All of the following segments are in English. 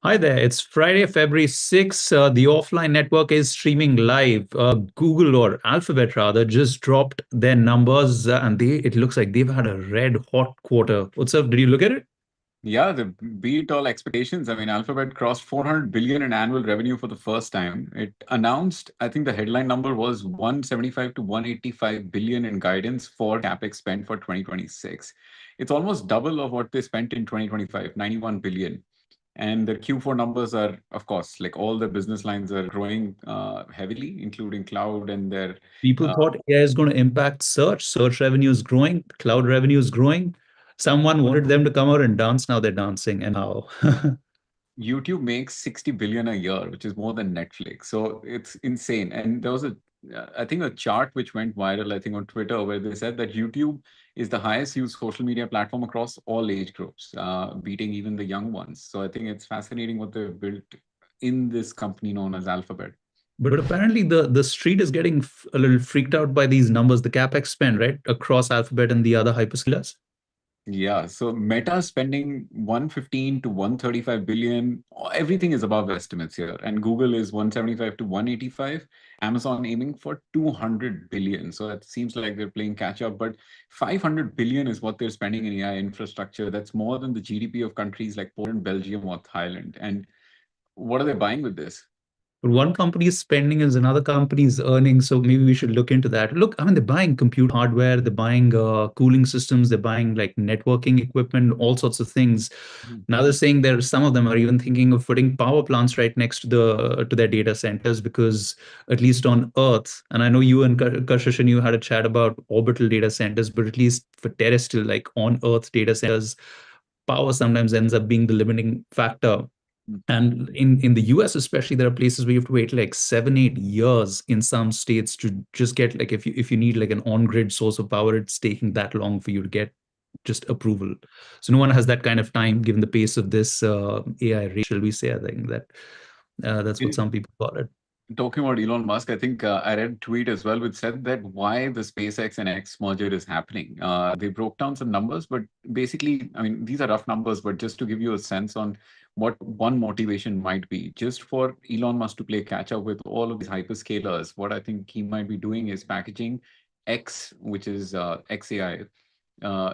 Hi there. It's Friday, February 6th. The offline network is streaming live. Google or Alphabet rather just dropped their numbers and it looks like they've had a red hot quarter. What's up? Did you look at it? Yeah, they beat all expectations. I mean, Alphabet crossed 400 billion in annual revenue for the first time. It announced, I think the headline number was 175 to 185 billion in guidance for CapEx spend for 2026. It's almost double of what they spent in 2025, 91 billion. And the Q4 numbers are, of course, like all the business lines are growing heavily, including cloud and their. People Uh, thought AI is going to impact search. Search revenue is growing. Cloud revenue is growing. Someone wanted them to come out and dance. Now they're dancing. And how? YouTube makes 60 billion a year, which is more than Netflix. So it's insane. And there was I think a chart which went viral, I think on Twitter, where they said that YouTube is the highest used social media platform across all age groups, beating even the young ones. So I think it's fascinating what they've built in this company known as Alphabet. But apparently the street is getting a little freaked out by these numbers, the CapEx spend, right? Across Alphabet and the other hyperscalers. Yeah, so Meta spending 115 to 135 billion, everything is above estimates here. And Google is 175 to 185, Amazon aiming for 200 billion. So it seems like they're playing catch up, but 500 billion is what they're spending in AI infrastructure. That's more than the GDP of countries like Poland, Belgium, or Thailand. And what are they buying with this? But one company's spending is another company's earning, so maybe we should look into that. Look, I mean, they're buying compute hardware, they're buying cooling systems, they're buying like networking equipment, all sorts of things. Now they're saying there some of them are even thinking of putting power plants right next to their data centers because at least on Earth, and I know you and Kashish and you had a chat about orbital data centers, but at least for terrestrial, like on Earth data centers, power sometimes ends up being the limiting factor. And in the US especially, there are places where you have to wait like 7, 8 years in some states to just get like if you need like an on-grid source of power, it's taking that long for you to get just approval. So no one has that kind of time given the pace of this AI race, shall we say. I think that's what some people call it. Talking about Elon Musk, I think I read a tweet as well which said that why the SpaceX and X merger is happening. They broke down some numbers, but basically, I mean, these are rough numbers, but just to give you a sense on what one motivation might be, just for Elon Musk to play catch up with all of these hyperscalers, what I think he might be doing is packaging X, which is XAI,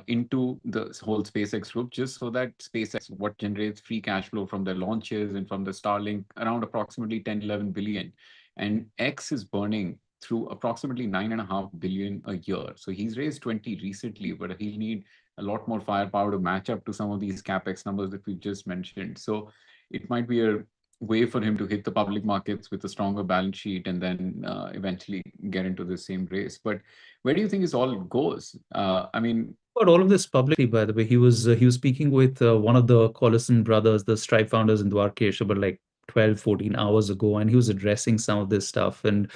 into the whole SpaceX group, just so that SpaceX, what generates free cash flow from their launches and from the Starlink, around approximately 10, 11 billion. And X is burning through approximately 9.5 billion a year. So he's raised 20 recently, but he'll need a lot more firepower to match up to some of these CapEx numbers that we just mentioned. So it might be a way for him to hit the public markets with a stronger balance sheet and then eventually get into the same race. But where do you think this all goes? I mean, About all of this publicly, by the way, he was speaking with one of the Collison brothers, the Stripe founders in Dwarkesh, about like 12, 14 hours ago, and he was addressing some of this stuff. And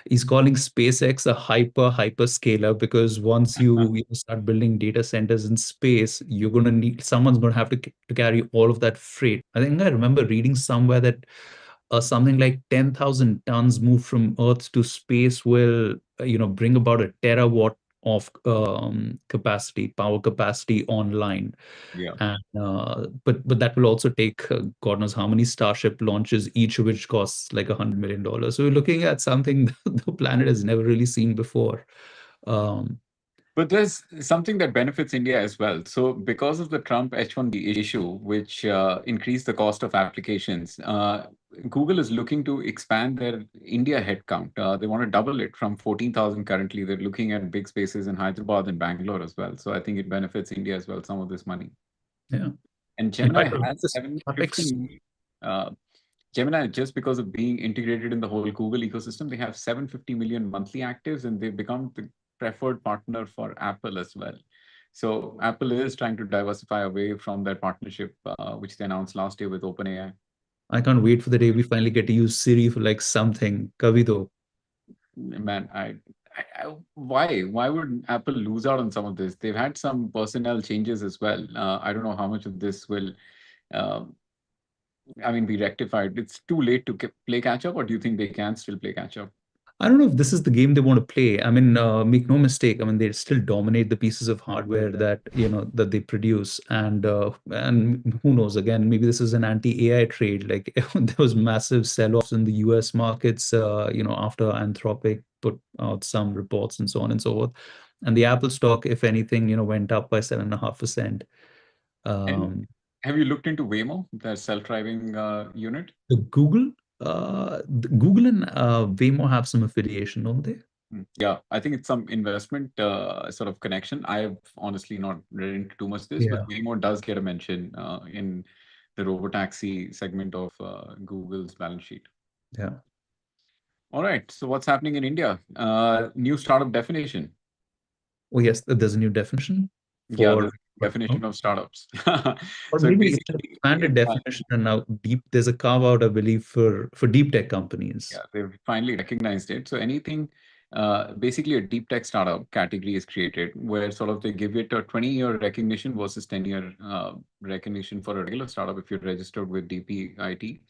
he's calling SpaceX a hyperscaler because once you start building data centers in space, you're going to need someone's going to have to carry all of that freight. I think I remember reading somewhere that something like 10,000 tons moved from Earth to space will bring about a terawatt of power capacity online. yeah. And but that will also take God knows how many Starship launches, each of which costs like $100 million. So we're looking at something the planet has never really seen before. Um, But there's something that benefits India as well. So, because of the Trump H-1B issue, which increased the cost of applications, Google is looking to expand their India headcount. They want to double it from 14,000 currently. They're looking at big spaces in Hyderabad and Bangalore as well. So, I think it benefits India as well, some of this money. yeah. And In Gemini fact, has this CapEx 750. Gemini, just because of being integrated in the whole Google ecosystem, they have 750 million monthly actives, and they've become the preferred partner for Apple as well. So Apple is trying to diversify away from their partnership, which they announced last year with OpenAI. I can't wait for the day we finally get to use Siri for like something. Kavito. Man, why would Apple lose out on some of this? They've had some personnel changes as well. I don't know how much of this will, uh, I mean, be rectified. It's too late to play catch up, or do you think they can still play catch up? I don't know if this is the game they want to play. I mean, make no mistake. I mean, they still dominate the pieces of hardware that that they produce, and who knows? Again, maybe this is an anti-AI trade. Like there was massive sell-offs in the U.S. markets, after Anthropic put out some reports and so on and so forth, and the Apple stock, if anything, went up by 7.5%. And Um, have you looked into Waymo, the self-driving unit? the Google and Waymo have some affiliation, don't they? Yeah, I think it's some investment sort of connection. I've honestly not read into too much this, but Yeah, Waymo does get a mention in the robotaxi segment of Google's balance sheet. yeah. All right, so what's happening in India? New startup definition. Oh, yes, there's a new definition Yeah, for, there's a definition of startups. or So it maybe it's an basically, expanded definition, and now there's a carve out, I believe, for deep tech companies. yeah, they've finally recognized it. So anything, basically a deep tech startup category is created where sort of they give it a 20-year recognition versus 10-year recognition for a regular startup if you're registered with DPIT.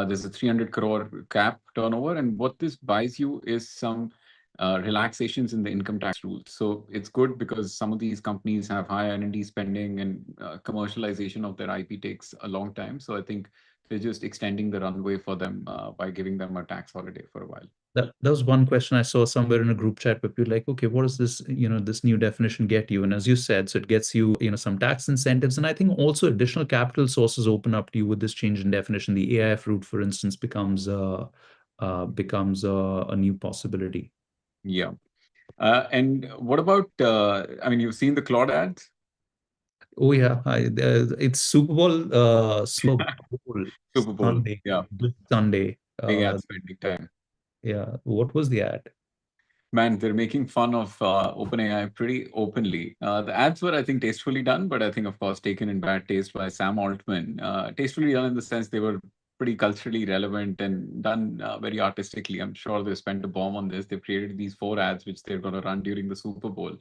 There's a 300 crore cap turnover, and what this buys you is some relaxations in the income tax rules. So it's good because some of these companies have high R&D spending, and commercialization of their IP takes a long time. So I think they're just extending the runway for them by giving them a tax holiday for a while. That was one question I saw somewhere in a group chat where people were like, okay, what does this new definition get you? And as you said, so it gets you, some tax incentives. And I think also additional capital sources open up to you with this change in definition. The AIF route, for instance, becomes a new possibility. Yeah. And what about, I mean, you've seen the Claude ads? Oh yeah, it's Super Bowl Super Bowl. Sunday, Yeah. this Sunday. Big ad spending time. Yeah, what was the ad? Man, they're making fun of OpenAI pretty openly. The ads were, I think, tastefully done, but I think, of course, taken in bad taste by Sam Altman. Tastefully done in the sense they were pretty culturally relevant and done very artistically. I'm sure they spent a bomb on this. They've created these 4 ads which they're going to run during the Super Bowl,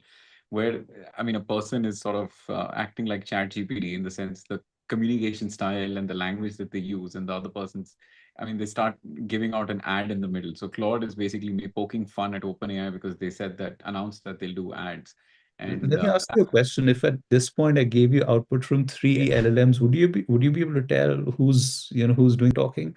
where, I mean, a person is sort of acting like ChatGPT in the sense the communication style and the language that they use, and the other person's, I mean, they start giving out an ad in the middle. So Claude is basically me poking fun at OpenAI because they said that, announced that they'll do ads. And Let me ask you a question. If at this point I gave you output from yeah, three LLMs, would you be able to tell who's doing talking?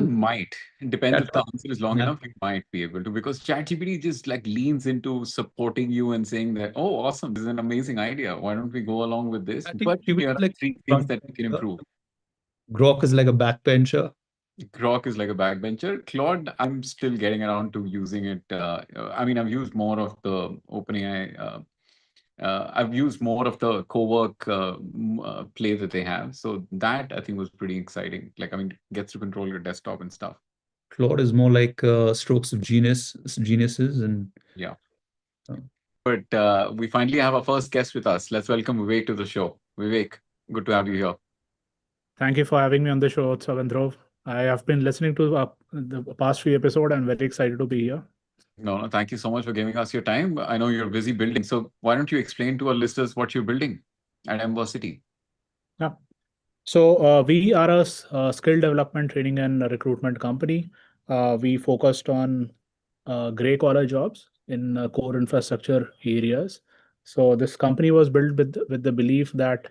might. It depends if the Chat- answer is long enough, you might be able to, because ChatGPT just like leans into supporting you and saying that, oh, awesome, this is an amazing idea. Why don't we go along with this? But ChatGPT here is are like 3 things front that we can bencher. improve. Grok is like a backbencher. Grok is like a backbencher. Claude, I'm still getting around to using it. I mean, I've used more of the OpenAI. I've used more of the co-work play that they have. So that I think was pretty exciting. Like, I mean, it gets to control your desktop and stuff. Claude is more like strokes of geniuses, and Yeah. uh, But we finally have our first guest with us. Let's welcome Vivek to the show. Vivek, good to have you here. Thank you for having me on the show, Savendrov. I have been listening to the past few episodes. I'm very excited to be here. No, thank you so much for giving us your time. I know you're busy building. So why don't you explain to our listeners what you're building at Emversity? Yeah. So we are a skill development, training, and recruitment company. We focused on gray collar jobs in core infrastructure areas. So this company was built with the belief that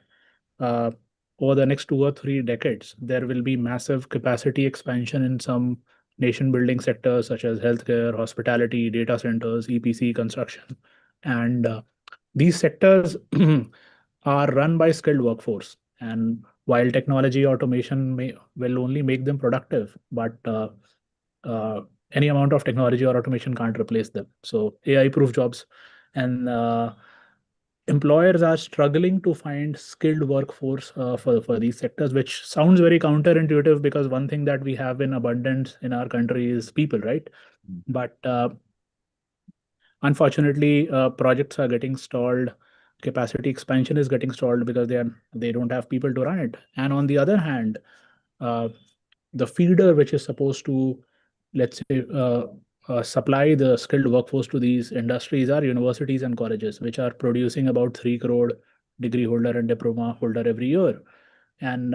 uh, over the next 2 or 3 decades, there will be massive capacity expansion in some nation building sectors such as healthcare, hospitality, data centers, EPC, construction. And these sectors are run by skilled workforce. And while technology automation will only make them productive, but uh, any amount of technology or automation can't replace them. So AI-proof jobs, and employers are struggling to find skilled workforce for these sectors, which sounds very counterintuitive because one thing that we have in abundance in our country is people, right? But unfortunately, projects are getting stalled. Capacity expansion is getting stalled because they don't have people to run it. And on the other hand, uh, the feeder which is supposed to, let's say, supply the skilled workforce to these industries are universities and colleges, which are producing about 3 crore degree holder and diploma holder every year. And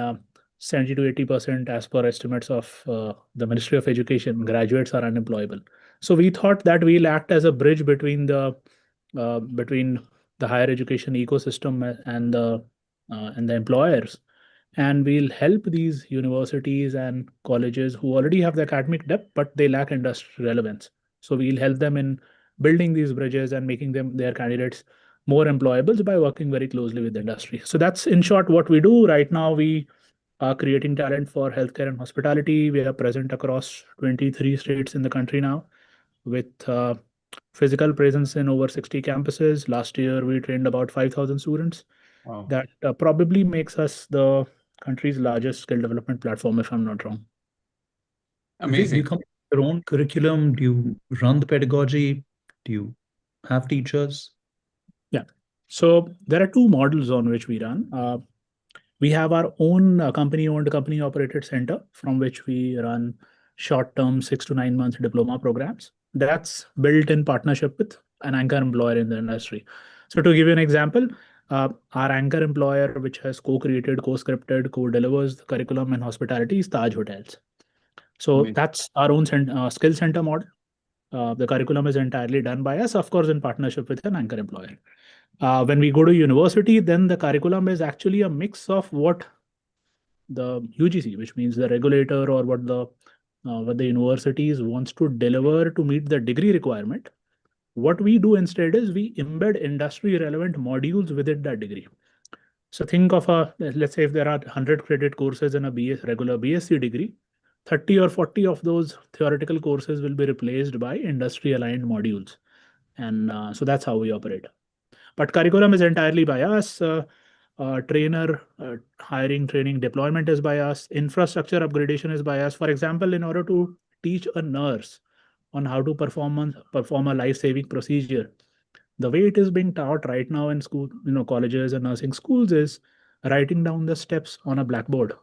70 to 80%, as per estimates of the Ministry of Education, graduates are unemployable. So we thought that we'll act as a bridge between the higher education ecosystem and the employers, and we'll help these universities and colleges who already have the academic depth but they lack industry relevance. So we'll help them in building these bridges and making them their candidates more employable by working very closely with the industry. So that's in short what we do right now. We are creating talent for healthcare and hospitality. We are present across 23 states in the country now, with physical presence in over 60 campuses. Last year, we trained about 5,000 students. Wow. That probably makes us the country's largest skill development platform, if I'm not wrong. Do Amazing. you come up with your own curriculum? Do you run the pedagogy? Do you have teachers? Yeah. So there are two models on which we run. We have our own company-owned, company-operated center from which we run short-term 6 to 9 month diploma programs. That's built in partnership with an anchor employer in the industry. So to give you an example, our anchor employer, which has co-created, co-scripted, co-delivers the curriculum in hospitality, is Taj Hotels. So Amazing. that's our own skill center model. The curriculum is entirely done by us, of course, in partnership with an anchor employer. When we go to university, then the curriculum is actually a mix of what the UGC, which means the regulator, or what the universities wants to deliver to meet the degree requirement. What we do instead is we embed industry relevant modules within that degree. So think of let's say if there are 100 credit courses in a regular BSc degree, 30 or 40 of those theoretical courses will be replaced by industry aligned modules. And so that's how we operate. But curriculum is entirely by us. Trainer hiring, training, deployment is by us. Infrastructure upgradation is by us. For example, in order to teach a nurse on how to perform a life-saving procedure, the way it is being taught right now in school, colleges and nursing schools, is writing down the steps on a blackboard.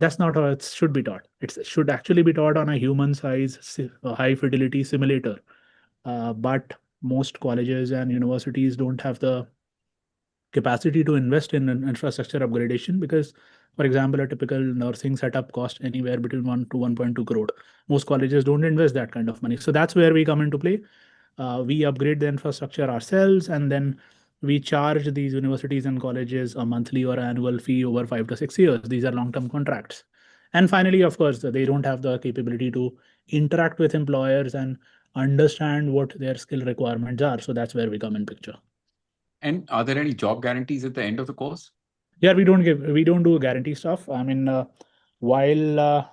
That's not how it should be taught. It should actually be taught on a human size, high fidelity simulator. But most colleges and universities don't have the capacity to invest in an infrastructure upgradation because, for example, a typical nursing setup costs anywhere between 1 to 1.2 crore. Most colleges don't invest that kind of money. So that's where we come into play. We upgrade the infrastructure ourselves, and then we charge these universities and colleges a monthly or annual fee over 5 to 6 years. These are long-term contracts. And finally, of course, they don't have the capability to interact with employers and understand what their skill requirements are. So that's where we come in picture. And are there any job guarantees at the end of the course? Yeah, we don't do guarantee stuff. I mean, while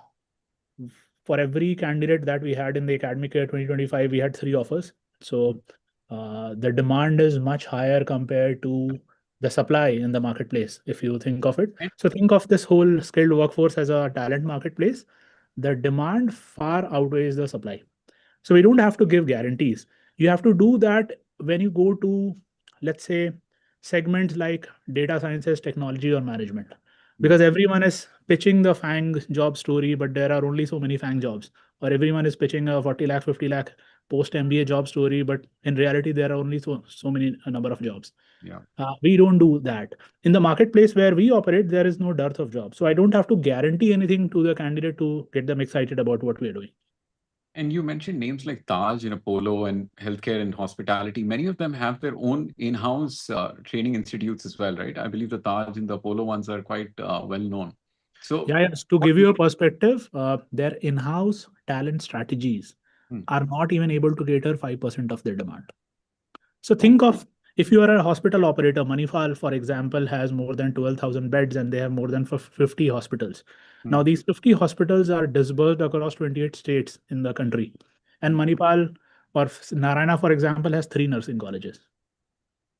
for every candidate that we had in the academic year 2025, we had 3 offers. So the demand is much higher compared to the supply in the marketplace, if you think of it. So think of this whole skilled workforce as a talent marketplace. The demand far outweighs the supply. So we don't have to give guarantees. You have to do that when you go to, let's say, segments like data sciences, technology, or management, because everyone is pitching the FANG job story, but there are only so many FANG jobs. Or everyone is pitching a 40 lakh, 50 lakh post MBA job story, but in reality, there are only so many a number of jobs. Yeah. We don't do that. In the marketplace where we operate, there is no dearth of jobs. So I don't have to guarantee anything to the candidate to get them excited about what we're doing. And you mentioned names like Taj, Apollo, and healthcare and hospitality. Many of them have their own in-house training institutes as well, right? I believe the Taj and the Apollo ones are quite well known. So yes, to give you a perspective, their in-house talent strategies are not even able to cater 5% of their demand. So think of, if you are a hospital operator, Manipal, for example, has more than 12,000 beds and they have more than 50 hospitals. Now, these 50 hospitals are disbursed across 28 states in the country. And Manipal or Narayana, for example, has 3 nursing colleges.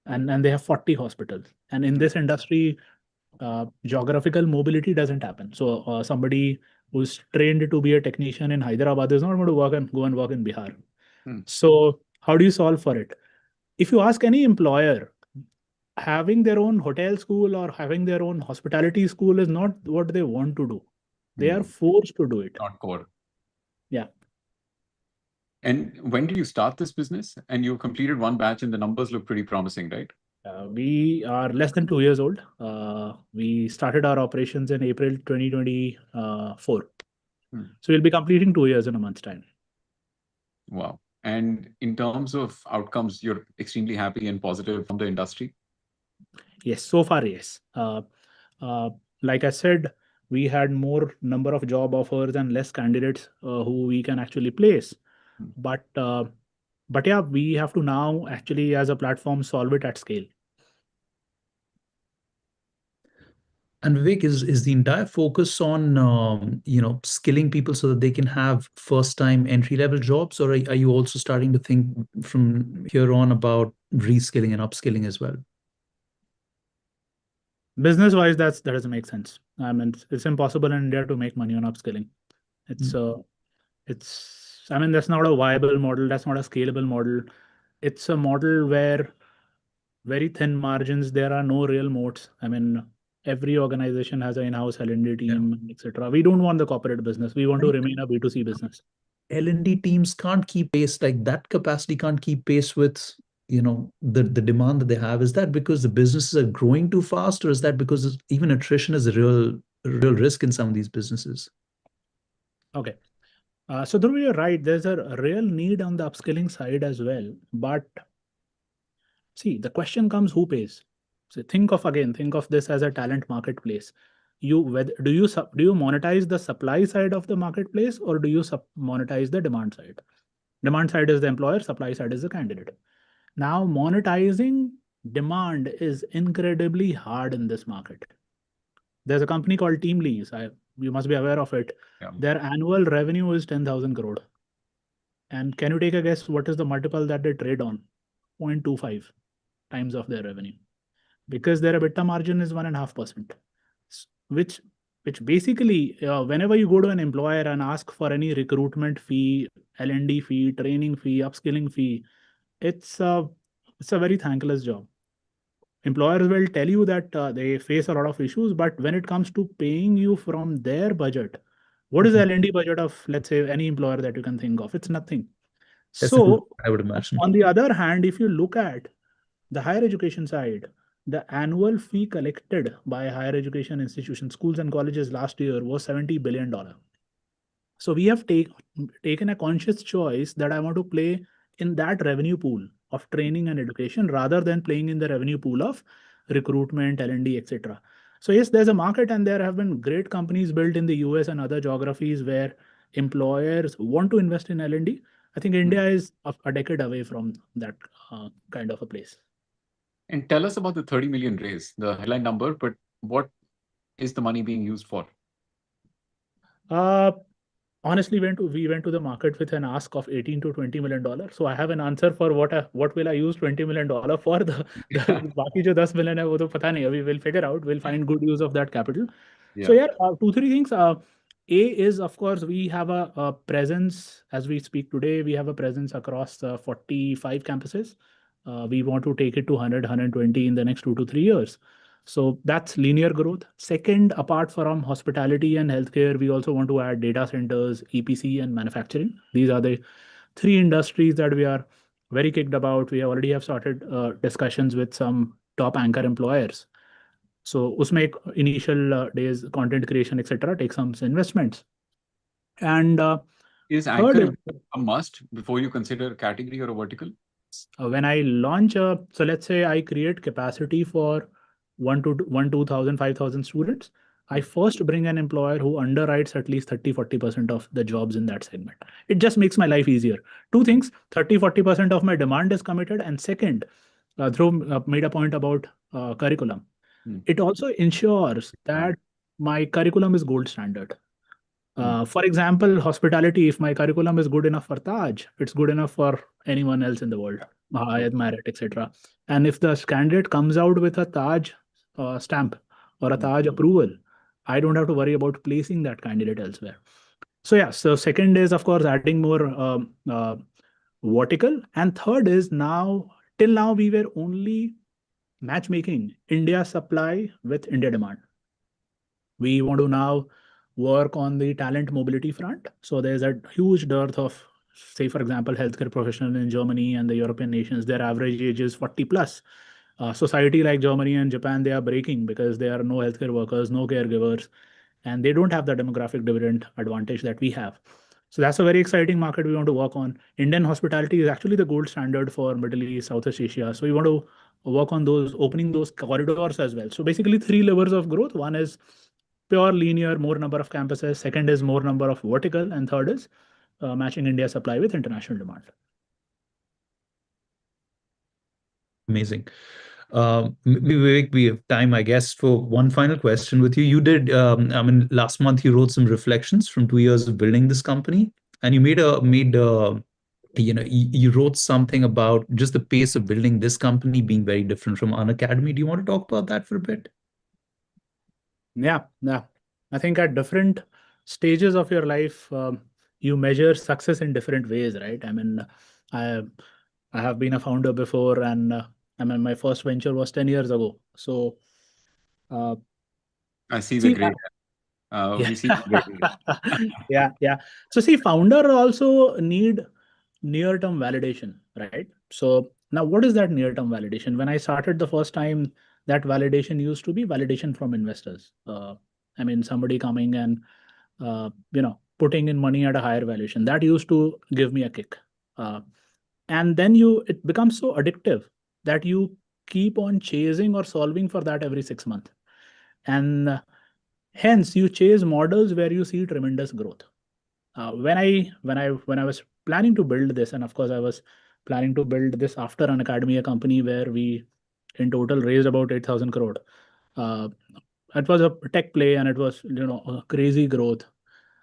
And they have 40 hospitals. And in this industry, geographical mobility doesn't happen. So somebody who's trained to be a technician in Hyderabad is not going to go and work in Bihar. So how do you solve for it? If you ask any employer, having their own hotel school or having their own hospitality school is not what they want to do. They are forced to do it. Not core. Yeah. And when did you start this business? And you completed one batch and the numbers look pretty promising, right? We are less than 2 years old. We started our operations in April 2024. So we'll be completing 2 years in a month's time. Wow. And in terms of outcomes, you're extremely happy and positive from the industry? Yes, so far, yes. Like I said, we had more number of job offers and less candidates who we can actually place. But yeah, we have to now actually as a platform solve it at scale. And Vivek, is the entire focus on skilling people so that they can have first-time entry-level jobs, or are you also starting to think from here on about reskilling and upskilling as well? Business wise, that doesn't make sense. I mean, it's impossible in India to make money on upskilling. It's I mean, that's not a viable model. That's not a scalable model. It's a model where very thin margins. There are no real moats. I mean, every organization has an in-house L&D team, etc. We don't want the corporate business. We want to remain a B2C business. L&D teams can't keep pace, like that capacity can't keep pace with the demand that they have. Is that because the businesses are growing too fast, or is that because even attrition is a real risk in some of these businesses? Okay. So Dhruv, you're right. There's a real need on the upskilling side as well. But see, the question comes, who pays? So think of this as a talent marketplace. Do you monetize the supply side of the marketplace, or do you monetize the demand side? Demand side is the employer, supply side is the candidate. Now, monetizing demand is incredibly hard in this market. There's a company called 𝐀𝐈. You must be aware of it. Yeah. Their annual revenue is 10,000 crore. And can you take a guess what is the multiple that they trade on? 0.25 times of their revenue. Because their EBITDA margin is 1.5%. Which basically, whenever you go to an employer and ask for any recruitment fee, L&D fee, training fee, upskilling fee, it's a very thankless job. Employers will tell you that they face a lot of issues, but when it comes to paying you from their budget, what is the L&D budget of, let's say, any employer that you can think of? It's nothing. So, I would imagine. on the other hand, if you look at the higher education side, the annual fee collected by higher education institutions, schools and colleges last year was $70 billion. So we have taken a conscious choice that I want to play in that revenue pool of training and education rather than playing in the revenue pool of recruitment, L&D, etc. So yes, there's a market, and there have been great companies built in the US and other geographies where employers want to invest in L&D. I think India is a decade away from that kind of a place. And tell us about the 30 million raise, the headline number, but what is the money being used for? Honestly, we went to the market with an ask of $18 to $20 million. So I have an answer for what will I use $20 million for. The बाकी जो 10 million है वो तो पता नहीं. We will figure out. We'll find good use of that capital. Yeah. So yeah, 2-3 things. A is, of course, we have a presence as we speak today. We have a presence across 45 campuses. We want to take it to 100, 120 in the next 2 to 3 years. So that's linear growth. Second, apart from hospitality and healthcare, we also want to add data centers, EPC, and manufacturing. These are the 3 industries that we are very kicked about. We already have started discussions with some top anchor employers. So usme initial days, content creation, etc., take some investments. And is anchor a must before you consider a category or a vertical? When I launch so let's say I create capacity for 2,000, 5,000 students, I first bring an employer who underwrites at least 30-40% of the jobs in that segment. It just makes my life easier. 2 things, 30-40% of my demand is committed. And second, Dhruv made a point about curriculum. It also ensures that my curriculum is gold standard. For example, hospitality, if my curriculum is good enough for Taj, it's good enough for anyone else in the world, Hyatt, Marriott, etc. And if the candidate comes out with a Taj stamp or a Taj approval, I don't have to worry about placing that candidate elsewhere. So yeah, so second is, of course, adding more vertical. And third is till now, we were only matchmaking India supply with India demand. We want to now work on the talent mobility front. So there's a huge dearth of, say, for example, healthcare professionals in Germany and the European nations. Their average age is 40 plus. Society like Germany and Japan, they are breaking because there are no healthcare workers, no caregivers, and they don't have the demographic dividend advantage that we have. So that's a very exciting market we want to work on. Indian hospitality is actually the gold standard for Middle East, Southeast Asia. So we want to work on those, opening those corridors as well. So basically three levers of growth. One is pure linear, more number of campuses. Second is more number of vertical. And third is matching India supply with international demand. Amazing. Vivek, we have time, I guess, for one final question with you. You did, last month you wrote some reflections from 2 years of building this company, and you you wrote something about just the pace of building this company being very different from Unacademy. Do you want to talk about that for a bit? Yeah. I think at different stages of your life, you measure success in different ways, right? I mean, I have been a founder before, and my first venture was 10 years ago. So, I see the great. yeah. We see the great. Yeah. So see, founder also need near-term validation, right? So now what is that near-term validation? When I started the first time, that validation used to be validation from investors. Somebody coming and putting in money at a higher valuation. That used to give me a kick. And then it becomes so addictive that you keep on chasing or solving for that every 6 months. And hence you chase models where you see tremendous growth. When I was planning to build this, and of course I was planning to build this after Unacademy, a company where we in total raised about 8,000 crore. It was a tech play and it was a crazy growth.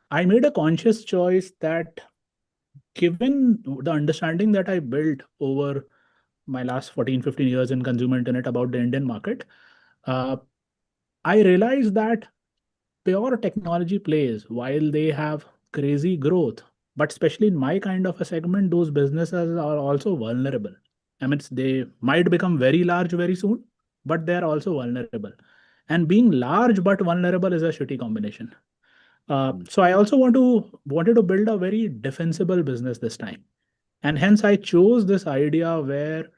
I made a conscious choice that, given the understanding that I built over my last 14-15 years in consumer internet about the Indian market, I realized that pure technology plays, while they have crazy growth, but especially in my kind of a segment, those businesses are also vulnerable. They might become very large very soon, but they're also vulnerable. And being large but vulnerable is a shitty combination. So I also wanted to build a very defensible business this time. And hence I chose this idea where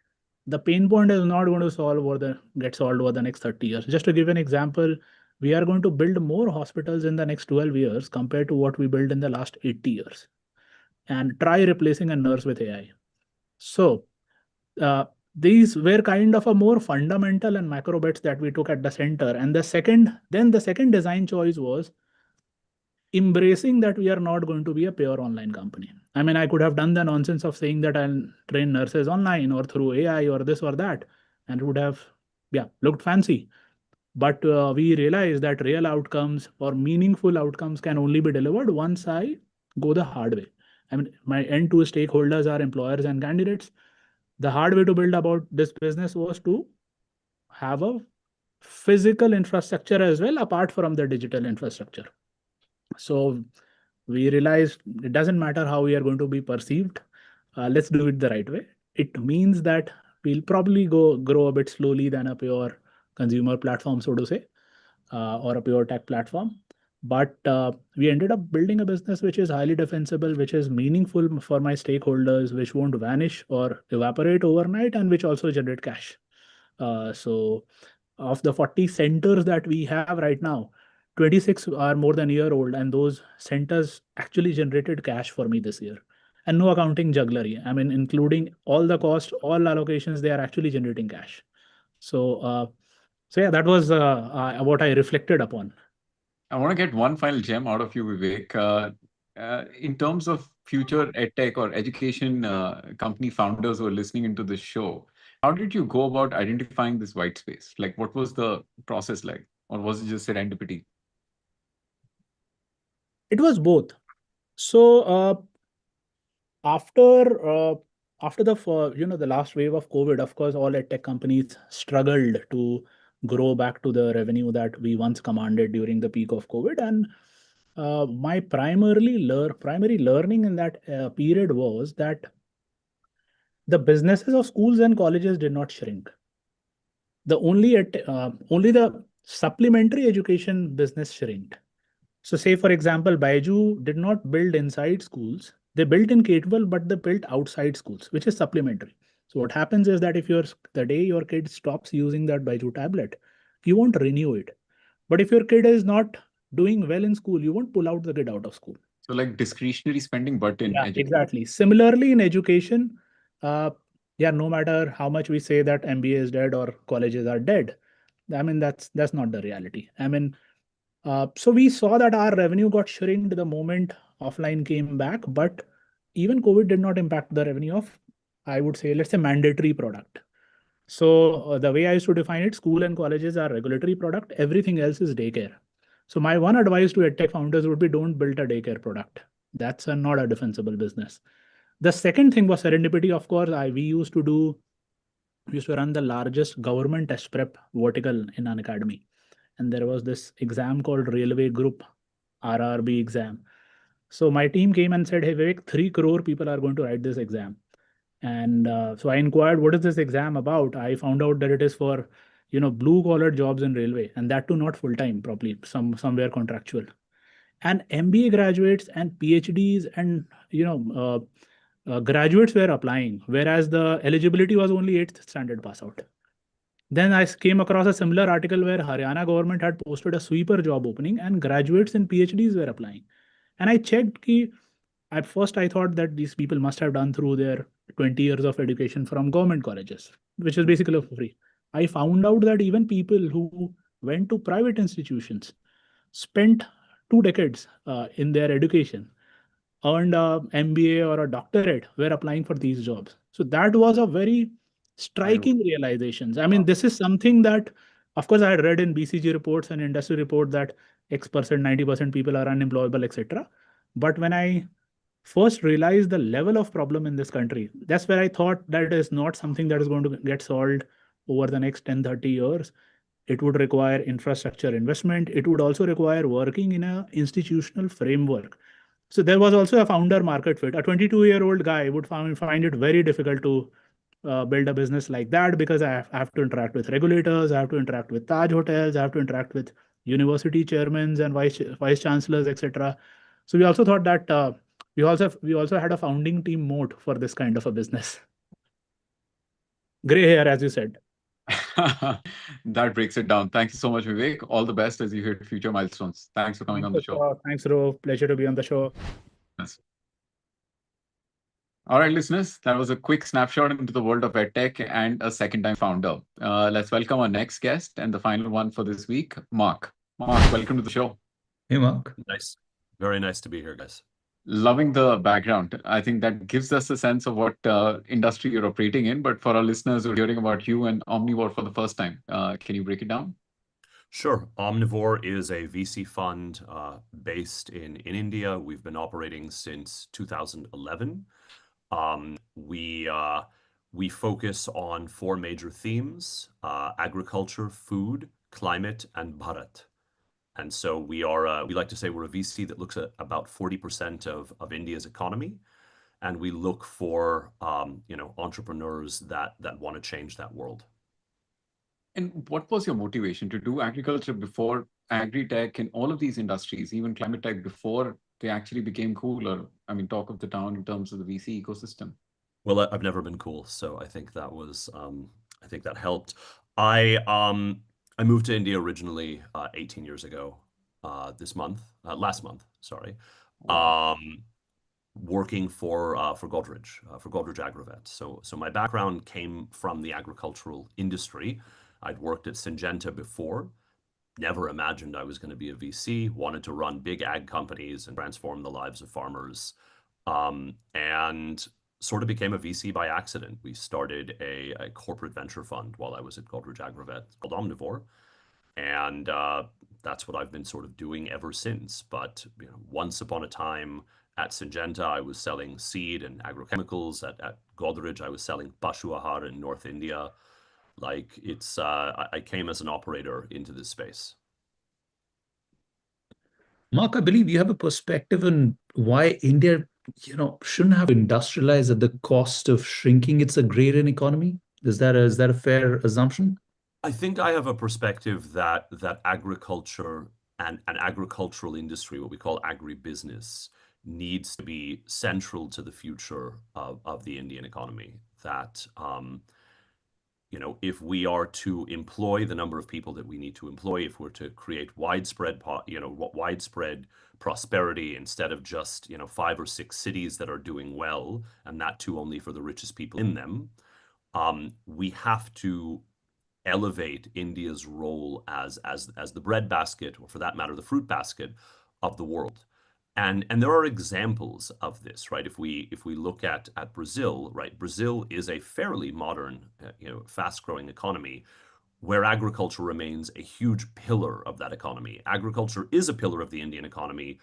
the pain point is not going to get solved over the next 30 years. Just to give an example, we are going to build more hospitals in the next 12 years compared to what we built in the last 80 years, and try replacing a nurse with AI. So these were kind of a more fundamental and macro bets that we took at the center. And the second design choice was embracing that we are not going to be a pure online company. I could have done the nonsense of saying that I'll train nurses online or through AI or this or that, and it would have, looked fancy. But we realized that real outcomes or meaningful outcomes can only be delivered once I go the hard way. My end-to stakeholders are employers and candidates. The hard way to build about this business was to have a physical infrastructure as well, apart from the digital infrastructure. So we realized it doesn't matter how we are going to be perceived. Let's do it the right way. It means that we'll probably grow a bit slowly than a pure consumer platform, so to say, or a pure tech platform. But we ended up building a business which is highly defensible, which is meaningful for my stakeholders, which won't vanish or evaporate overnight, and which also generate cash. So of the 40 centers that we have right now, 26 are more than a year old, and those centers actually generated cash for me this year. And no accounting jugglery. Including all the cost, all allocations, they are actually generating cash. So that was what I reflected upon. I want to get one final gem out of you, Vivek. In terms of future edtech or education company founders who are listening into this show, how did you go about identifying this white space? Like, what was the process like? Or was it just serendipity? It was both. So after the last wave of COVID, of course, all tech companies struggled to grow back to the revenue that we once commanded during the peak of COVID. And my primary learning in that period was that the businesses of schools and colleges did not shrink. Only the supplementary education business shrinked. So say, for example, Byju did not build inside schools. They built in K-12, but they built outside schools, which is supplementary. So what happens is that if the day your kid stops using that Byju tablet, you won't renew it. But if your kid is not doing well in school, you won't pull out the kid out of school. So like discretionary spending, but in Yeah, education. exactly. Similarly, in education, yeah, no matter how much we say that MBA is dead or colleges are dead, I mean that's not the reality. I mean, so we saw that our revenue got shrinked the moment offline came back, but even COVID did not impact the revenue of, I would say, let's say mandatory product. So the way I used to define it, school and colleges are regulatory product. Everything else is daycare. So my one advice to edtech founders would be don't build a daycare product. That's not a defensible business. The second thing was serendipity. Of course, we used to run the largest government test prep vertical in an academy. And there was this exam called Railway Group RRB exam. So my team came and said, hey, Vivek, 3 crore people are going to write this exam. And so I inquired, what is this exam about? I found out that it is for, blue collar jobs in railway, and that too not full time, probably somewhere contractual. And MBA graduates and PhDs and graduates were applying, whereas the eligibility was only 8th standard pass out. Then I came across a similar article where Haryana government had posted a sweeper job opening and graduates and PhDs were applying. And I checked ki, at first I thought that these people must have done through their 20 years of education from government colleges, which is basically for free. I found out that even people who went to private institutions spent 2 decades in their education, earned a MBA or a doctorate, were applying for these jobs. So that was a very striking realizations. I mean, this is something that, of course, I had read in BCG reports and industry report that X%, 90% people are unemployable, etc. But when I first realized the level of problem in this country, that's where I thought that it is not something that is going to get solved over the next 10, 30 years. It would require infrastructure investment. It would also require working in an institutional framework. So there was also a founder market fit. A 22-year-old guy would find it very difficult to build a business like that because I have to interact with regulators, I have to interact with Taj hotels, I have to interact with university chairmen and vice chancellors, etc. So we also thought that we also had a founding team moat for this kind of a business. Gray hair, as you said. That breaks it down. Thank you so much, Vivek. All the best as you hit future milestones. Thanks for coming on the show. Thanks, Ro. Pleasure to be on the show. Yes. All right, listeners, that was a quick snapshot into the world of EdTech and a second-time founder. Let's welcome our next guest and the final one for this week, Mark. Mark, welcome to the show. Hey, Mark. Nice. Very nice to be here, guys. Loving the background. I think that gives us a sense of what industry you're operating in. But for our listeners who are hearing about you and Omnivore for the first time, can you break it down? Sure. Omnivore is a VC fund based in India. We've been operating since 2011. We focus on 4 major themes: agriculture, food, climate, and Bharat. And so we like to say we're a VC that looks at about 40% of India's economy, and we look for entrepreneurs that want to change that world. And what was your motivation to do agriculture before agri-tech and all of these industries, even climate tech, before they actually became cool, or talk of the town in terms of the VC ecosystem? Well, I've never been cool, so I think that was I think that helped. I moved to India originally 18 years ago. Last month, sorry. Wow. Working for Godrej Agrovet. So my background came from the agricultural industry. I'd worked at Syngenta before. Never imagined I was going to be a VC. Wanted to run big ag companies and transform the lives of farmers. And sort of became a VC by accident. We started a corporate venture fund while I was at Godrej Agrovet called Omnivore. And that's what I've been sort of doing ever since. But once upon a time at Syngenta, I was selling seed and agrochemicals. At Godrej, I was selling Pashu Ahar in North India. Like I came as an operator into this space. Mark, I believe you have a perspective on why India, shouldn't have industrialized at the cost of shrinking its agrarian economy. Is that a fair assumption? I think I have a perspective that agriculture and an agricultural industry, what we call agribusiness, needs to be central to the future of the Indian economy. That if we are to employ the number of people that we need to employ, if we're to create widespread prosperity instead of just 5 or 6 cities that are doing well, and that too only for the richest people in them, we have to elevate India's role as the breadbasket, or for that matter, the fruit basket of the world. And there are examples of this, right? If we look at Brazil, right? Brazil is a fairly modern, fast-growing economy where agriculture remains a huge pillar of that economy. Agriculture is a pillar of the Indian economy,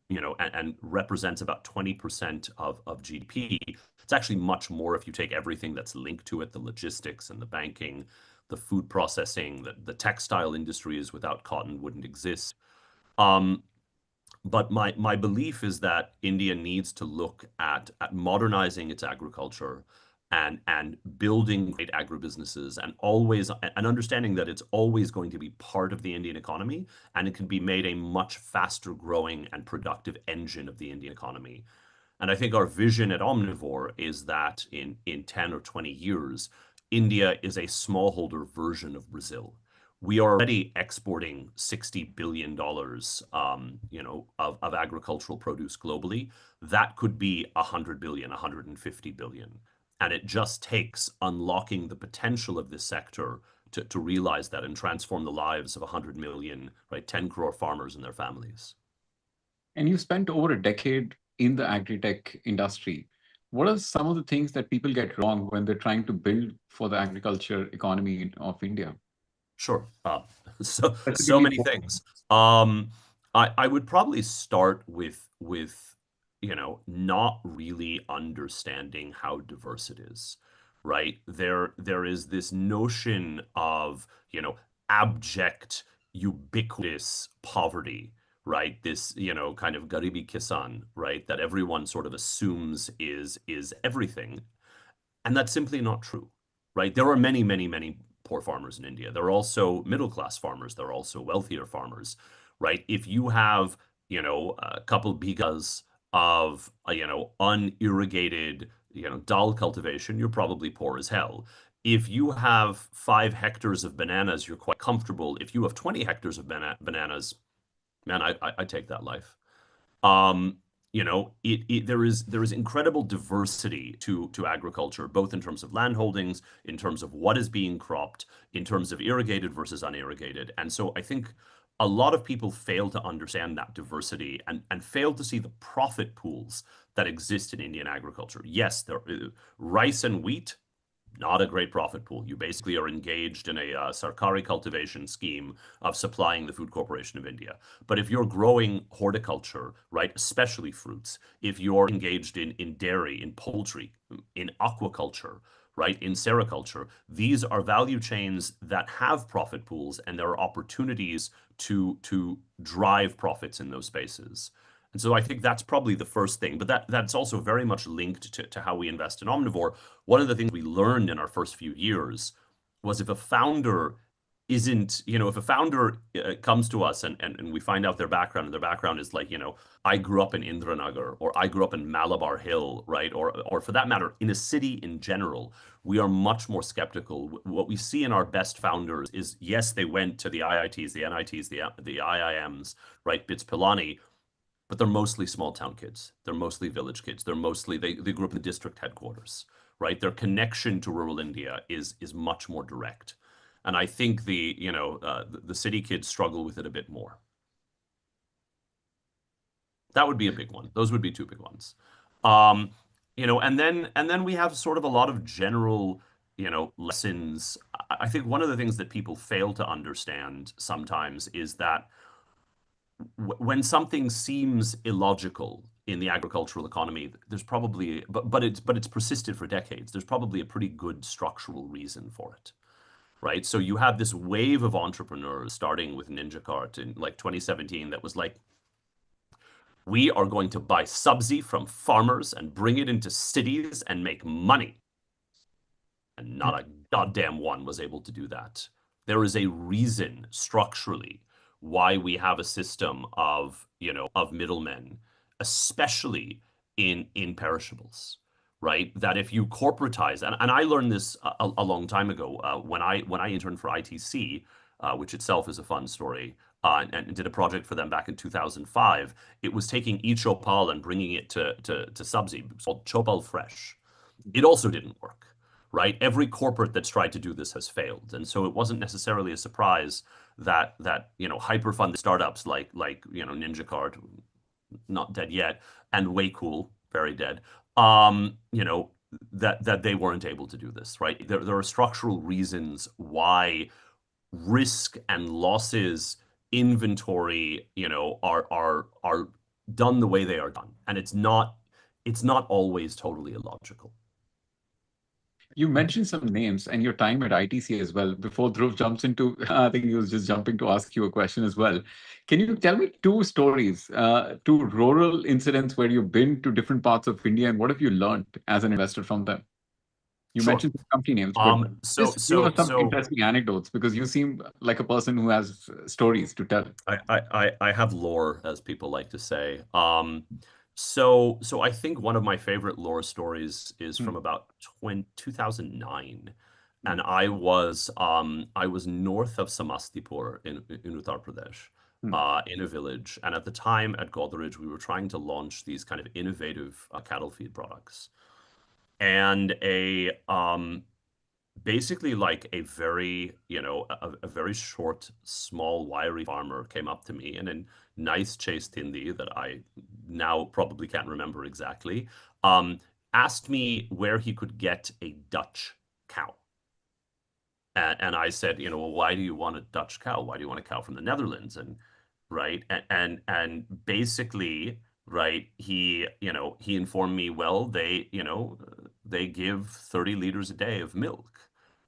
and represents about 20% of GDP. It's actually much more if you take everything that's linked to it, the logistics and the banking, the food processing, the textile industries. Without cotton wouldn't exist. But my belief is that India needs to look at modernizing its agriculture and building great agribusinesses, and understanding that it's always going to be part of the Indian economy, and it can be made a much faster growing and productive engine of the Indian economy. And I think our vision at Omnivore is that in 10 or 20 years, India is a smallholder version of Brazil. We are already exporting $60 billion, of agricultural produce globally. That could be 100 billion, 150 billion. And it just takes unlocking the potential of this sector to realize that and transform the lives of 100 million, right, 10 crore farmers and their families. And you spent over a decade in the agri-tech industry. What are some of the things that people get wrong when they're trying to build for the agriculture economy of India? Sure. So many things. I would probably start with not really understanding how diverse it is, right? There is this notion of abject, ubiquitous poverty, right? This kind of garibi kisan, right? That everyone sort of assumes is everything, and that's simply not true, right? There are many, many, many poor farmers in India. There are also middle-class farmers. There are also wealthier farmers, right? If you have, a couple bighas of, unirrigated, dal cultivation, you're probably poor as hell. If you have 5 hectares of bananas, you're quite comfortable. If you have 20 hectares of bananas, man, I take that life. There is incredible diversity to agriculture, both in terms of land holdings, in terms of what is being cropped, in terms of irrigated versus unirrigated. And so I think a lot of people fail to understand that diversity and fail to see the profit pools that exist in Indian agriculture. Yes, rice and wheat, not a great profit pool. You basically are engaged in a sarkari cultivation scheme of supplying the Food Corporation of India. But if you're growing horticulture, right, especially fruits, if you're engaged in dairy, in poultry, in aquaculture, right, in sericulture, these are value chains that have profit pools, and there are opportunities to drive profits in those spaces. And so I think that's probably the first thing, but that's also very much linked to how we invest in Omnivore. One of the things we learned in our first few years was if a founder comes to us and we find out their background, and their background is like, I grew up in Indranagar, or I grew up in Malabar Hill, right? Or for that matter, in a city in general, we are much more skeptical. What we see in our best founders is, yes, they went to the IITs, the NITs, the IIMs, right? BITS Pilani, but they're mostly small town kids. They're mostly village kids. They grew up in the district headquarters, right? Their connection to rural India is much more direct. And I think the city kids struggle with it a bit more. That would be a big one. Those would be 2 big ones. And then we have sort of a lot of general, lessons. I think one of the things that people fail to understand sometimes is that when something seems illogical in the agricultural economy, there's probably, but it's persisted for decades. There's probably a pretty good structural reason for it, right? So you have this wave of entrepreneurs starting with NinjaCart in like 2017 that was like, we are going to buy sabzi from farmers and bring it into cities and make money. And not a goddamn one was able to do that. There is a reason structurally why we have a system of middlemen especially in perishables, right? That if you corporatize, and I learned this a long time ago when I interned for ITC, which itself is a fun story, and did a project for them back in 2005. It was taking 𝐸𝐶𝐸 and bringing it to Sabzi. It's called 𝐶𝐸 Fresh. It also didn't work, right? Every corporate that's tried to do this has failed, and so it wasn't necessarily a surprise that hyper-funded startups like NinjaCard, not dead yet, and Waycool, very dead, that they weren't able to do this, right? There are structural reasons why risk and losses, inventory, are done the way they are done, and it's not always totally illogical. You mentioned some names and your time at ITC as well. Before Dhruv jumps into, I think he was just jumping to ask you a question as well. Can you tell me two stories, two rural incidents where you've been to different parts of India, and what have you learned as an investor from them? You Sure. mentioned company names, but just give us some so interesting anecdotes, because you seem like a person who has stories to tell. I have lore, as people like to say. So I think one of my favorite lore stories is from about 2009, and I was north of Samastipur in Uttar Pradesh, in a village, and at the time at Godrej we were trying to launch these kind of innovative cattle feed products, and basically like a very a very short, small, wiry farmer came up to me and in nice chase Hindi that I now probably can't remember exactly, asked me where he could get a Dutch cow. And I said, well, why do you want a Dutch cow? Why do you want a cow from the Netherlands? And right, and basically, right, he informed me, well, they give 30 liters a day of milk,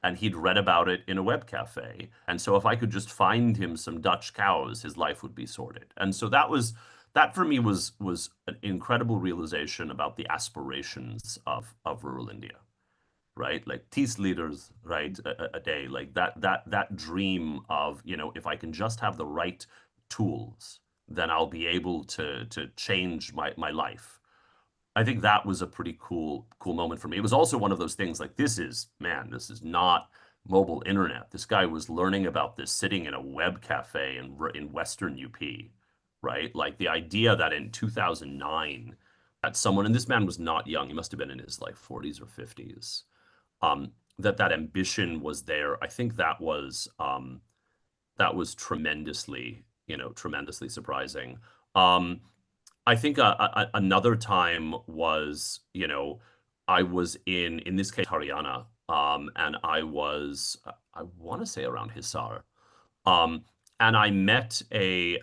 and he'd read about it in a web cafe, and so if I could just find him some Dutch cows, his life would be sorted. And so that for me was an incredible realization about the aspirations of rural India, right? Like 30 liters, right, a day, like that dream of, if I can just have the right tools, then I'll be able to change my life. I think that was a pretty cool moment for me. It was also one of those things like, this is not mobile internet. This guy was learning about this sitting in a web cafe in Western UP, right? Like the idea that in 2009 that someone, and this man was not young, he must have been in his like 40s or 50s, that ambition was there. I think that was tremendously surprising. I think another time was, I was in this case, Haryana, and I want to say around Hisar, and I met a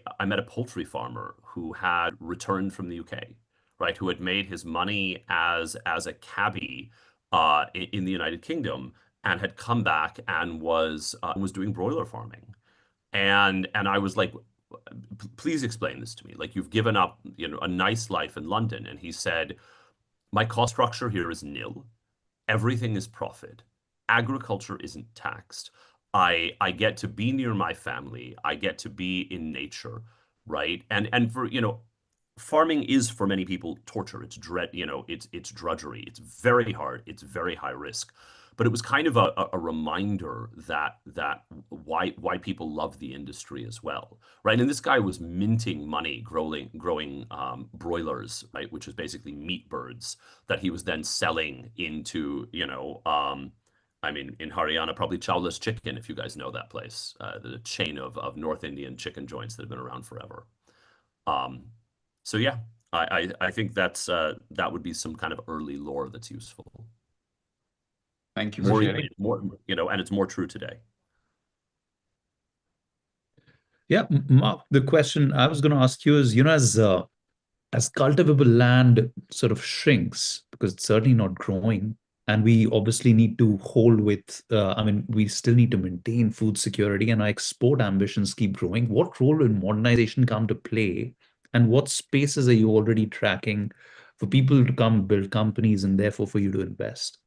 poultry farmer who had returned from the UK, right, who had made his money as a cabbie in the United Kingdom, and had come back and was doing broiler farming, and I was like, please explain this to me. Like, you've given up, a nice life in London. And he said, my cost structure here is nil. Everything is profit. Agriculture isn't taxed. I get to be near my family. I get to be in nature, right? And for, farming is for many people torture. It's it's drudgery. It's very hard. It's very high risk. But it was kind of a reminder that why people love the industry as well, right? And this guy was minting money growing broilers, right, which is basically meat birds that he was then selling into, I mean, in Haryana, probably Chowless Chicken, if you guys know that place, the chain of North Indian chicken joints that have been around forever. So yeah, I think that would be some kind of early lore that's useful. Thank you for sharing. More, and it's more true today. Yeah, Mark, the question I was going to ask you is, as cultivable land sort of shrinks, because it's certainly not growing, and we obviously need to hold with, we still need to maintain food security, and our export ambitions keep growing. What role will modernization come to play, and what spaces are you already tracking for people to come build companies and therefore for you to invest?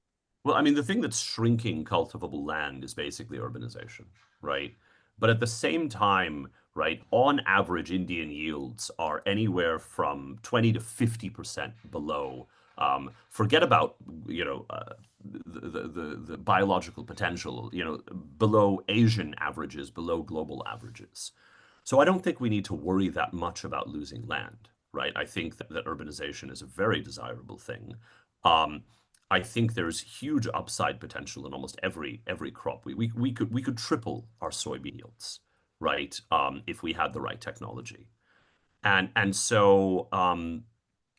Well, I mean, the thing that's shrinking cultivable land is basically urbanization, right? But at the same time, right? On average, Indian yields are anywhere from 20 to 50% below. Forget about, the biological potential, below Asian averages, below global averages. So I don't think we need to worry that much about losing land, right? I think that urbanization is a very desirable thing. I think there's huge upside potential in almost every crop. We could triple our soybean yields, right? If we had the right technology. And so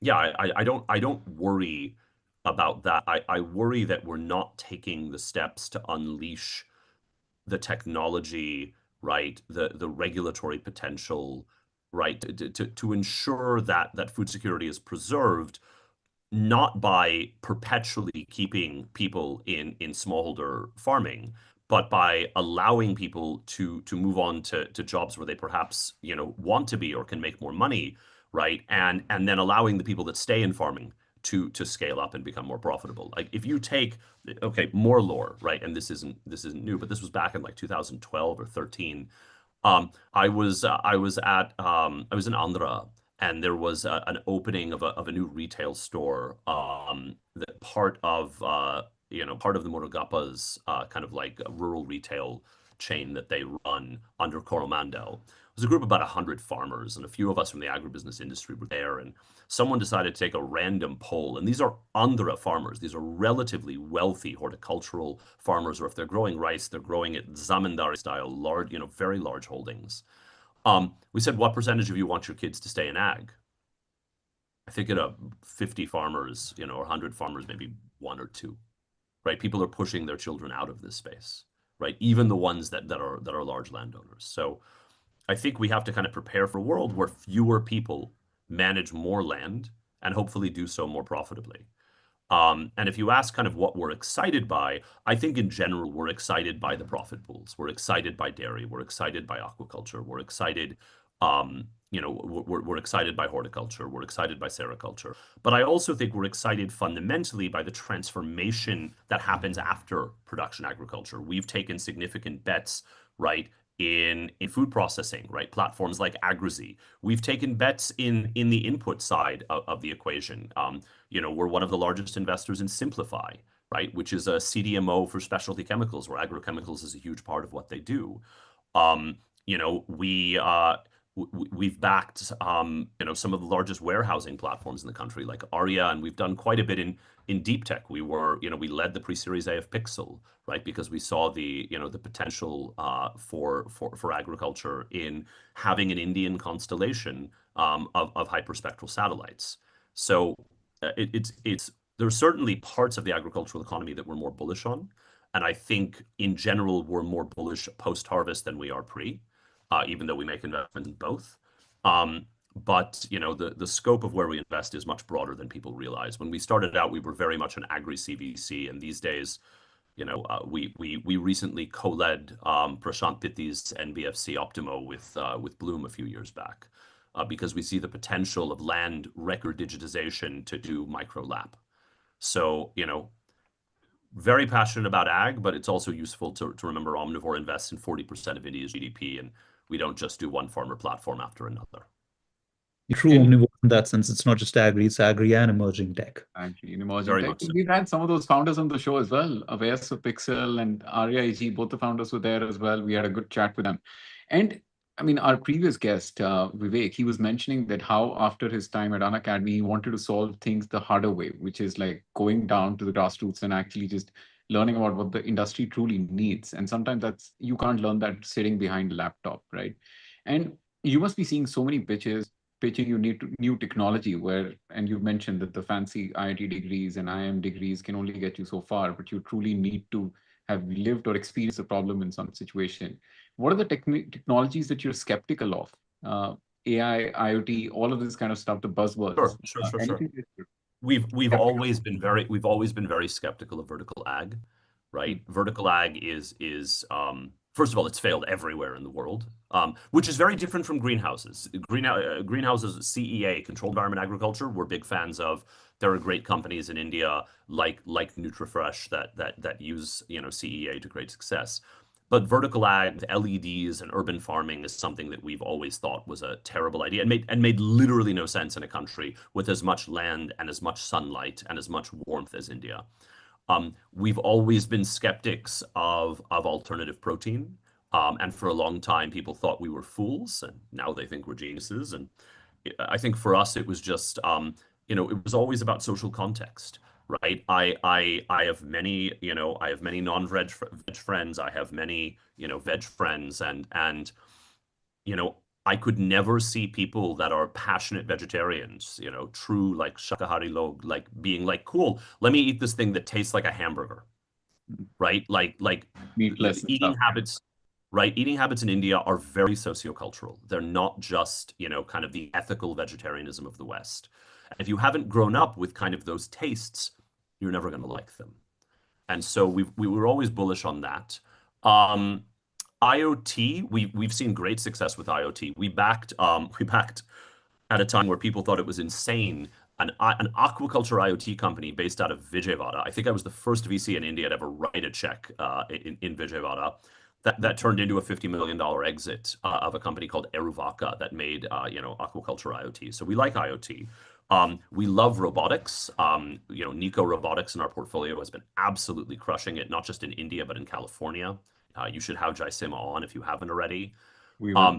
yeah, I don't worry about that. I worry that we're not taking the steps to unleash the technology, right? The regulatory potential, right? To ensure that food security is preserved, not by perpetually keeping people in smallholder farming, but by allowing people to move on to jobs where they perhaps want to be or can make more money, right? And then allowing the people that stay in farming to scale up and become more profitable. Like if you take, okay, more lore, right? And this isn't new, but this was back in like 2012 or 13. I was in Andhra, and there was an opening of a new retail store, that part of the Murugappa's kind of like a rural retail chain that they run under Coromandel. It was a group of about 100 farmers, and a few of us from the agribusiness industry were there, and someone decided to take a random poll. And these are Andhra farmers. These are relatively wealthy horticultural farmers, or if they're growing rice, they're growing it zamindari style, large, very large holdings. We said, what percentage of you want your kids to stay in ag? I think at 50 farmers, or 100 farmers, maybe one or two, right? People are pushing their children out of this space, right? Even the ones that are large landowners. So I think we have to kind of prepare for a world where fewer people manage more land and hopefully do so more profitably. And if you ask kind of what we're excited by, I think in general, we're excited by the profit pools. We're excited by dairy. We're excited by aquaculture. We're excited, we're excited by horticulture. We're excited by sericulture. But I also think we're excited fundamentally by the transformation that happens after production agriculture. We've taken significant bets, right, in food processing, right? Platforms like AgriZ. We've taken bets in the input side of the equation. We're one of the largest investors in Simplify, right? Which is a CDMO for specialty chemicals, where agrochemicals is a huge part of what they do. We've backed some of the largest warehousing platforms in the country, like Arya, and we've done quite a bit in deep tech. We led the pre-Series A of Pixel, right? Because we saw the potential for agriculture in having an Indian constellation of hyperspectral satellites. So there's certainly parts of the agricultural economy that we're more bullish on, and I think in general we're more bullish post-harvest than we are pre. Even though we make investments in both. But the scope of where we invest is much broader than people realize. When we started out, we were very much an agri-CVC, and these days, we recently co-led Prashant Pithi's NBFC Optimo with Bloom a few years back, because we see the potential of land record digitization to do micro lap. So very passionate about ag, but it's also useful to remember Omnivore invests in 40% of India's GDP, and we don't just do one farmer platform after another. True Omnivore in that sense. It's not just agri, it's agri and emerging tech. Actually, in emerging tech. So. We've had some of those founders on the show as well. Avais of Pixel and Arya AG, both the founders were there as well. We had a good chat with them. And I mean, our previous guest, Vivek, he was mentioning that how after his time at Unacademy, he wanted to solve things the harder way, which is like going down to the grassroots and actually just learning about what the industry truly needs. And sometimes you can't learn that sitting behind a laptop, right? And you must be seeing so many pitching you need new technology and you mentioned that the fancy IIT degrees and IIM degrees can only get you so far, but you truly need to have lived or experienced a problem in some situation. What are the technologies that you're skeptical of? AI, IoT, all of this kind of stuff, the buzzwords. Sure. We've always been very skeptical of vertical ag, right? Vertical ag is first of all, it's failed everywhere in the world, which is very different from greenhouses. Greenhouses, CEA, controlled environment agriculture, we're big fans of. There are great companies in India like NutriFresh that use CEA to great success. But vertical ag with LEDs and urban farming is something that we've always thought was a terrible idea and made literally no sense in a country with as much land and as much sunlight and as much warmth as India. We've always been skeptics of alternative protein. And for a long time, people thought we were fools, and now they think we're geniuses. And I think for us, it was just, it was always about social context, right? I have many, I have many non-veg friends. I have many, veg friends, and I could never see people that are passionate vegetarians, true like shakahari log, like being like, cool, let me eat this thing that tastes like a hamburger, right? Like Meatless eating stuff. habits. Right, eating habits in India are very sociocultural. They're not just, kind of the ethical vegetarianism of the West. And if you haven't grown up with kind of those tastes, you're never going to like them. And so we were always bullish on that. IoT, we've seen great success with IoT. We backed at a time where people thought it was insane. An aquaculture IoT company based out of Vijayawada. I think I was the first VC in India to ever write a check in Vijayawada. That turned into a $50 million exit of a company called Eruvaka that made aquaculture IoT. So we like IoT. We love robotics. 𝐀𝐈 Robotics in our portfolio has been absolutely crushing it, not just in India but in California. You should have 𝐀𝐈 on if you haven't already.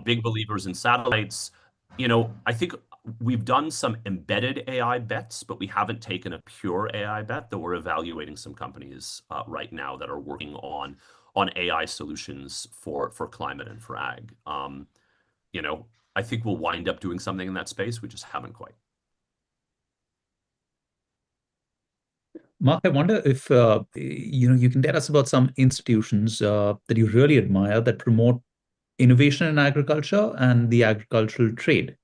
Big believers in satellites. I think we've done some embedded AI bets, but we haven't taken a pure AI bet, though we're evaluating some companies right now that are working on AI solutions for climate and for ag. I think we'll wind up doing something in that space. We just haven't quite. Mark, I wonder if you can tell us about some institutions that you really admire that promote innovation in agriculture and the agricultural trade.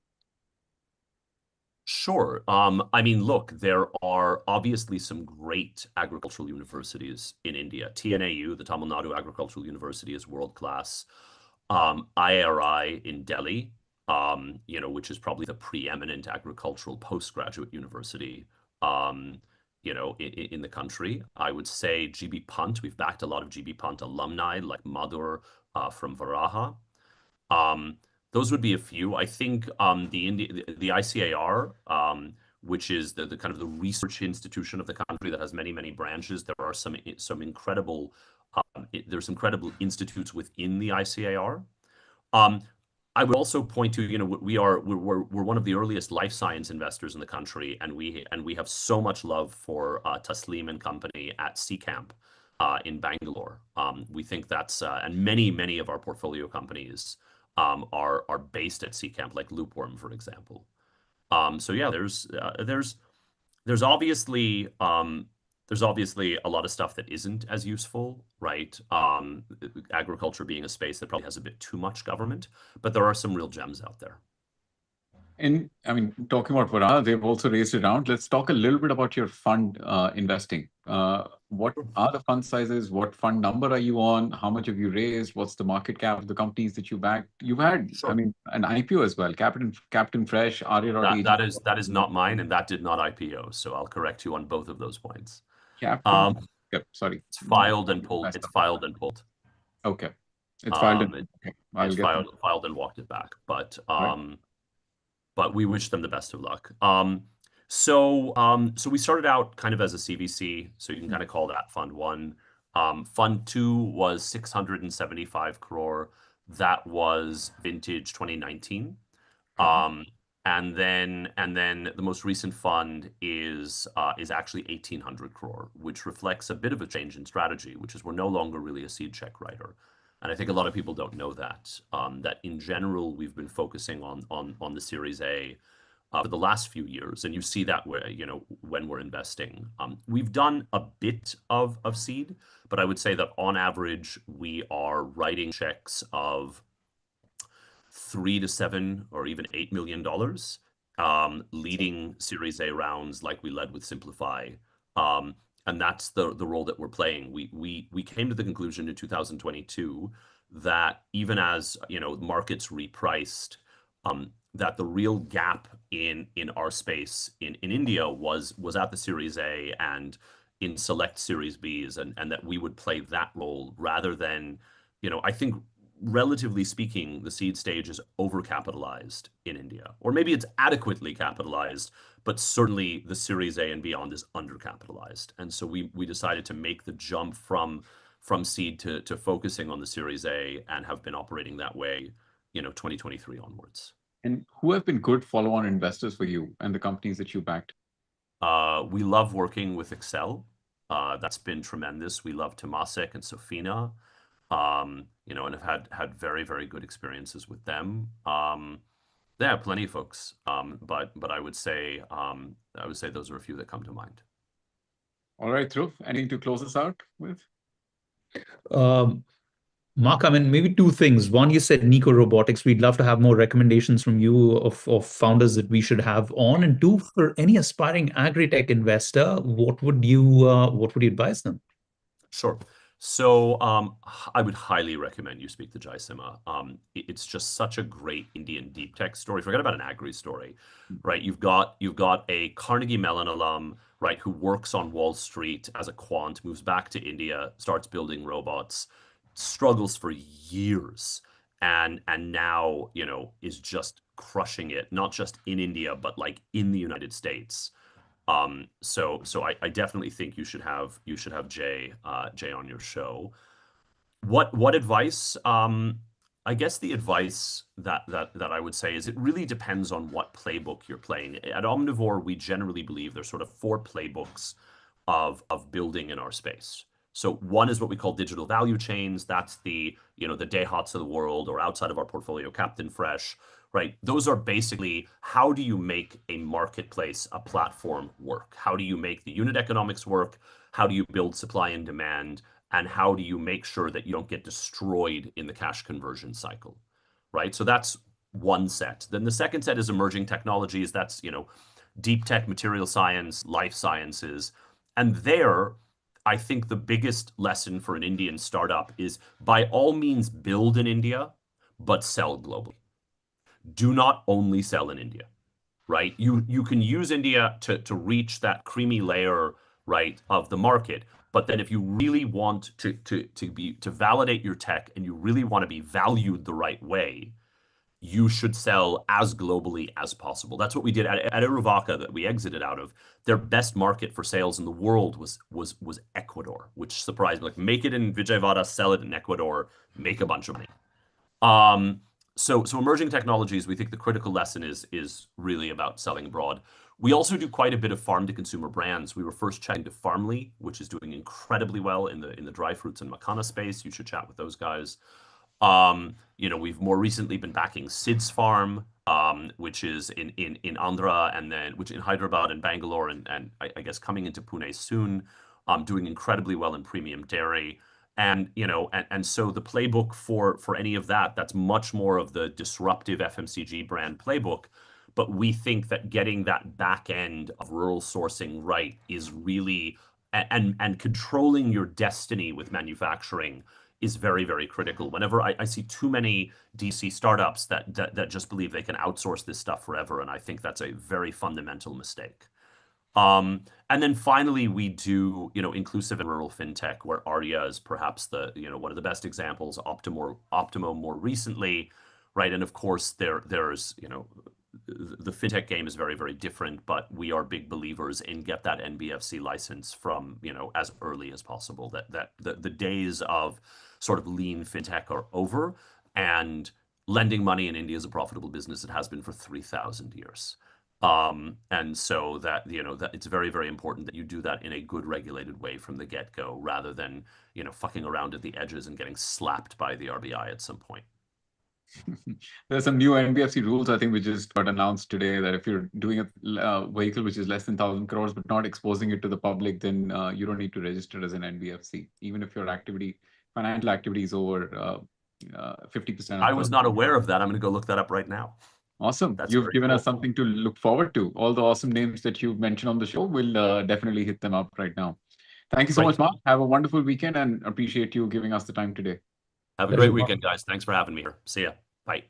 Sure. I mean, look, there are obviously some great agricultural universities in India. TNAU, the Tamil Nadu Agricultural University, is world-class. IRI in Delhi, which is probably the preeminent agricultural postgraduate university, in the country. I would say GB Pant. We've backed a lot of GB Pant alumni like Madhur from Varaha. Those would be a few. I think the ICAR, which is the kind of the research institution of the country that has many, many branches. There are some incredible there's incredible institutes within the ICAR. I would also point to, we're one of the earliest life science investors in the country, and we have so much love for Taslim and company at 𝐀𝐈 in Bangalore. We think that's and many of our portfolio companies are based at 𝐀𝐈, like Loopworm, for example. So yeah, there's obviously a lot of stuff that isn't as useful, right? Agriculture being a space that probably has a bit too much government, but there are some real gems out there. And I mean, talking about Varaha, they've also raised a round. Let's talk a little bit about your fund investing. What are the fund sizes? What fund number are you on? How much have you raised? What's the market cap of the companies that you backed? You've had, I mean, an IPO as well. Captain Fresh, Arya. That is not mine, and that did not IPO. So I'll correct you on both of those points. Captain. Yep, sorry. It's filed and pulled. It's filed and pulled. Okay. It's filed and okay. It's filed and walked it back. But right. But we wish them the best of luck. So we started out kind of as a CVC, so you can kind of call that Fund 1. Fund 2 was 675 crore. That was vintage 2019. And then the most recent fund is actually 1,800 crore, which reflects a bit of a change in strategy, which is we're no longer really a seed check writer. And I think a lot of people don't know that, that in general, we've been focusing on the Series A for the last few years. And you see that where, when we're investing. We've done a bit of seed, but I would say that on average, we are writing checks of $3 to $7 or even $8 million, leading Series A rounds like we led with Simplify. And that's the role that we're playing. We came to the conclusion in 2022 that even as markets repriced, that the real gap in our space in India was at the Series A and in select Series Bs, and that we would play that role rather than I think relatively speaking, the seed stage is overcapitalized in India, or maybe it's adequately capitalized, but certainly the Series A and beyond is undercapitalized. And so we decided to make the jump from seed to focusing on the Series A, and have been operating that way, 2023 onwards. And who have been good follow-on investors for you and the companies that you backed? We love working with Excel. That's been tremendous. We love Temasek and Sofina. And have had very, very good experiences with them. Yeah, plenty of folks. But I would say those are a few that come to mind. All right, Dhruv, anything to close us out with? Mark, I mean, maybe two things. One, you said Nico Robotics. We'd love to have more recommendations from you of founders that we should have on. And two, for any aspiring agri-tech investor, what would you advise them? Sure. So I would highly recommend you speak to Jaisimha. It's just such a great Indian deep tech story. Forget about an agri story, right? You've got a Carnegie Mellon alum, right, who works on Wall Street as a quant, moves back to India, starts building robots, struggles for years, and now is just crushing it, not just in India, but like in the United States. So I definitely think you should have Jay on your show. What advice? I guess the advice that I would say is it really depends on what playbook you're playing. At Omnivore, we generally believe there's sort of 4 playbooks of building in our space. So one is what we call digital value chains. That's the the 𝐷𝐻𝐻s of the world, or outside of our portfolio, Captain Fresh. Right? Those are basically, how do you make a marketplace, a platform work? How do you make the unit economics work? How do you build supply and demand? And how do you make sure that you don't get destroyed in the cash conversion cycle? Right? So that's one set. Then the second set is emerging technologies. That's, deep tech, material science, life sciences. And there, I think the biggest lesson for an Indian startup is, by all means, build in India, but sell globally. Do not only sell in India, right? You can use India to reach that creamy layer, right, of the market. But then if you really want to validate your tech, and you really want to be valued the right way, you should sell as globally as possible. That's what we did at Iruvaka, that we exited out of. Their best market for sales in the world was Ecuador, which surprised me. Like, make it in Vijayawada, sell it in Ecuador, make a bunch of money. So emerging technologies, we think the critical lesson is really about selling abroad. We also do quite a bit of farm to consumer brands. We were first chatting to Farmly, which is doing incredibly well in the dry fruits and makhana space. You should chat with those guys. We've more recently been backing Sid's Farm, which is in Andhra, and then which in Hyderabad and Bangalore, and I guess coming into Pune soon, doing incredibly well in premium dairy. And so the playbook for any of that's much more of the disruptive FMCG brand playbook. But we think that getting that back end of rural sourcing right is really, and controlling your destiny with manufacturing is very, very critical. Whenever I see too many DC startups that just believe they can outsource this stuff forever, and I think that's a very fundamental mistake. And then finally, we do, inclusive and rural fintech, where Arya is perhaps the, one of the best examples, Optimo more recently, right? And of course, there's, the fintech game is very, very different, but we are big believers in get that NBFC license from, as early as possible. That the days of sort of lean fintech are over, and lending money in India is a profitable business. It has been for 3,000 years. And so that it's very, very important that you do that in a good regulated way from the get-go, rather than, fucking around at the edges and getting slapped by the RBI at some point. There's some new NBFC rules, I think, which just got announced today, that if you're doing a vehicle which is less than 1,000 crores, but not exposing it to the public, then you don't need to register as an NBFC, even if your financial activity is over 50%. I was not aware of that. I'm going to go look that up right now. Awesome. You've given us something to look forward to. All the awesome names that you've mentioned on the show, we'll definitely hit them up right now. Thank you so much, Mark. Have a wonderful weekend, and appreciate you giving us the time today. Have a great weekend, guys. Thanks for having me here. See ya. Bye.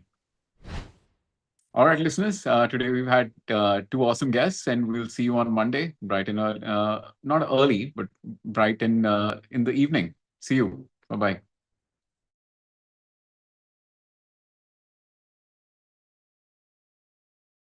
All right, listeners. Today we've had 2 awesome guests, and we'll see you on Monday, bright and not early, but bright in the evening. See you. Bye-bye.